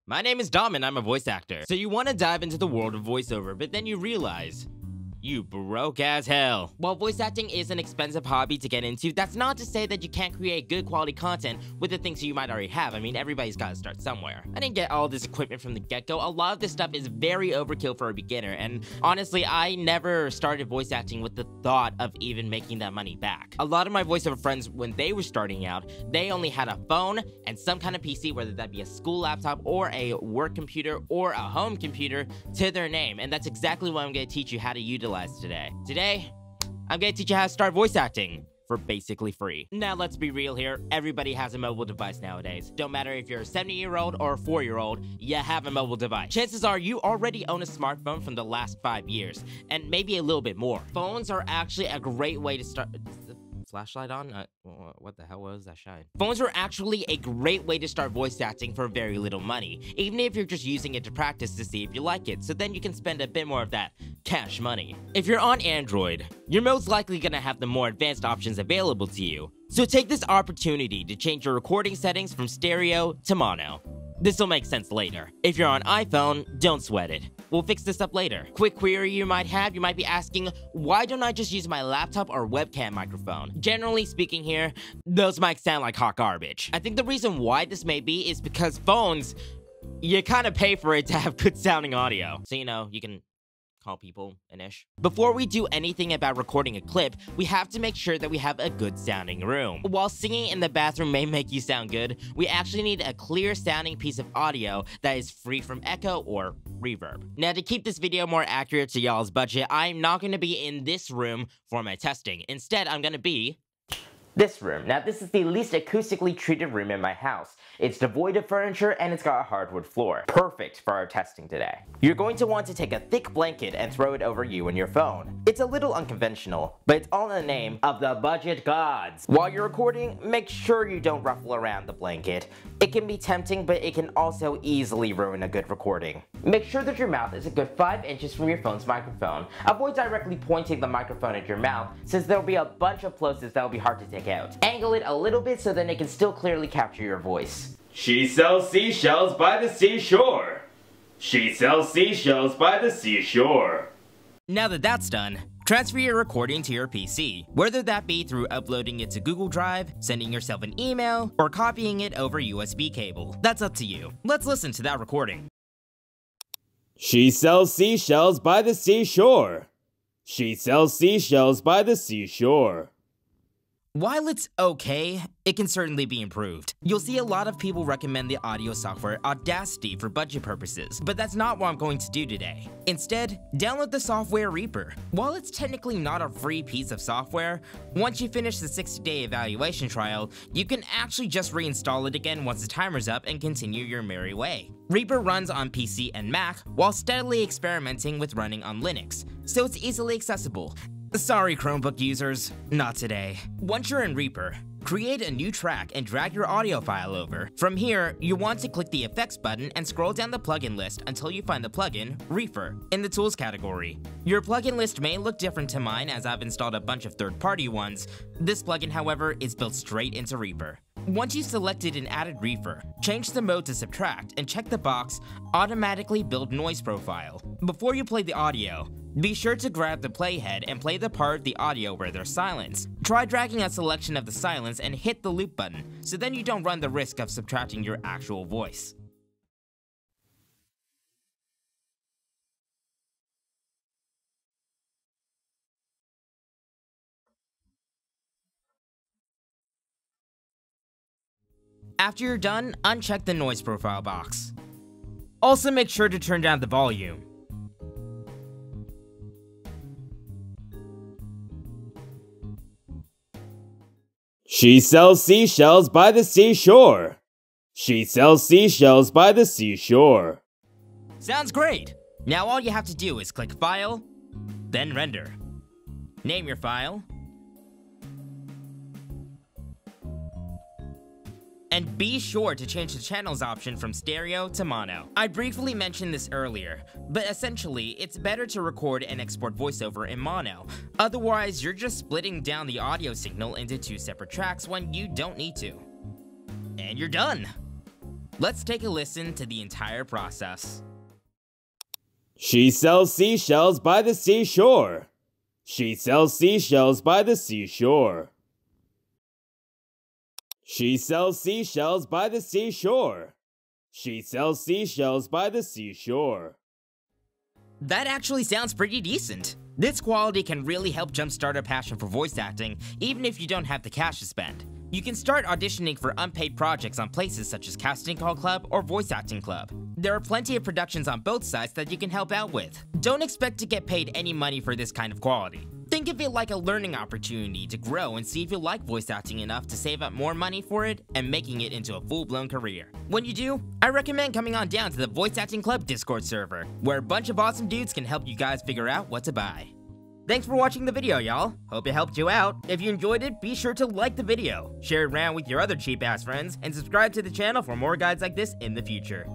My name is Dom and I'm a voice actor. So you want to dive into the world of voiceover, but then you realize you broke as hell. While voice acting is an expensive hobby to get into, that's not to say that you can't create good quality content with the things you might already have. I mean, everybody's got to start somewhere. I didn't get all this equipment from the get-go. A lot of this stuff is very overkill for a beginner, and honestly, I never started voice acting with the thought of even making that money back. A lot of my voiceover friends, when they were starting out, they only had a phone and some kind of PC, whether that be a school laptop or a work computer or a home computer, to their name, and that's exactly what I'm going to teach you how to utilize today. Today, I'm going to teach you how to start voice acting for basically free. Now, let's be real here. Everybody has a mobile device nowadays. Don't matter if you're a 70-year-old or a 4-year-old, you have a mobile device. Chances are you already own a smartphone from the last 5 years, and maybe a little bit more. Phones are actually a great way to start... Flashlight on? What the hell was that shine? Phones are actually a great way to start voice acting for very little money, even if you're just using it to practice to see if you like it, so then you can spend a bit more of that cash money. If you're on Android, you're most likely gonna have the more advanced options available to you, so take this opportunity to change your recording settings from stereo to mono. This will make sense later. If you're on iPhone, don't sweat it. We'll fix this up later. Quick query you might be asking, why don't I just use my laptop or webcam microphone? Generally speaking here, those mics sound like hot garbage. I think the reason why this may be is because phones, you kind of pay for it to have good sounding audio. So, you know, you can call people and ish. Before we do anything about recording a clip, we have to make sure that we have a good sounding room. While singing in the bathroom may make you sound good, we actually need a clear sounding piece of audio that is free from echo or reverb. Now, to keep this video more accurate to y'all's budget, I'm not going to be in this room for my testing. Instead, I'm going to be this room. Now, this is the least acoustically treated room in my house. It's devoid of furniture and it's got a hardwood floor. Perfect for our testing today. You're going to want to take a thick blanket and throw it over you and your phone. It's a little unconventional, but it's all in the name of the budget gods. While you're recording, make sure you don't ruffle around the blanket. It can be tempting, but it can also easily ruin a good recording. Make sure that your mouth is a good 5 inches from your phone's microphone. Avoid directly pointing the microphone at your mouth, since there'll be a bunch of plosives that'll be hard to take out. Angle it a little bit so then it can still clearly capture your voice. She sells seashells by the seashore. She sells seashells by the seashore. Now that that's done, transfer your recording to your PC, whether that be through uploading it to Google Drive, sending yourself an email, or copying it over USB cable. That's up to you. Let's listen to that recording. She sells seashells by the seashore. She sells seashells by the seashore. While it's okay, it can certainly be improved. You'll see a lot of people recommend the audio software Audacity for budget purposes, but that's not what I'm going to do today. Instead, download the software Reaper. While it's technically not a free piece of software, once you finish the 60-day evaluation trial, you can actually just reinstall it again once the timer's up and continue your merry way. Reaper runs on PC and Mac while steadily experimenting with running on Linux, so it's easily accessible. Sorry Chromebook users, not today. Once you're in Reaper, create a new track and drag your audio file over. From here, you want to click the Effects button and scroll down the plugin list until you find the plugin, Reaper, in the Tools category. Your plugin list may look different to mine as I've installed a bunch of third-party ones. This plugin, however, is built straight into Reaper. Once you've selected and added Reaper, change the mode to Subtract and check the box Automatically Build Noise Profile. Before you play the audio, be sure to grab the playhead and play the part of the audio where there's silence. Try dragging a selection of the silence and hit the loop button, so then you don't run the risk of subtracting your actual voice. After you're done, uncheck the noise profile box. Also make sure to turn down the volume. She sells seashells by the seashore. She sells seashells by the seashore. Sounds great! Now all you have to do is click File, then Render. Name your file, and be sure to change the channels option from stereo to mono. I briefly mentioned this earlier, but essentially, it's better to record and export voiceover in mono. Otherwise, you're just splitting down the audio signal into 2 separate tracks when you don't need to. And you're done! Let's take a listen to the entire process. She sells seashells by the seashore. She sells seashells by the seashore. She sells seashells by the seashore. She sells seashells by the seashore. That actually sounds pretty decent. This quality can really help jumpstart a passion for voice acting, even if you don't have the cash to spend. You can start auditioning for unpaid projects on places such as Casting Call Club or Voice Acting Club. There are plenty of productions on both sides that you can help out with. Don't expect to get paid any money for this kind of quality. Think of it like a learning opportunity to grow and see if you like voice acting enough to save up more money for it and making it into a full-blown career. When you do, I recommend coming on down to the Voice Acting Club Discord server, where a bunch of awesome dudes can help you guys figure out what to buy. Thanks for watching the video, y'all. Hope it helped you out. If you enjoyed it, be sure to like the video, share it around with your other cheap-ass friends, and subscribe to the channel for more guides like this in the future.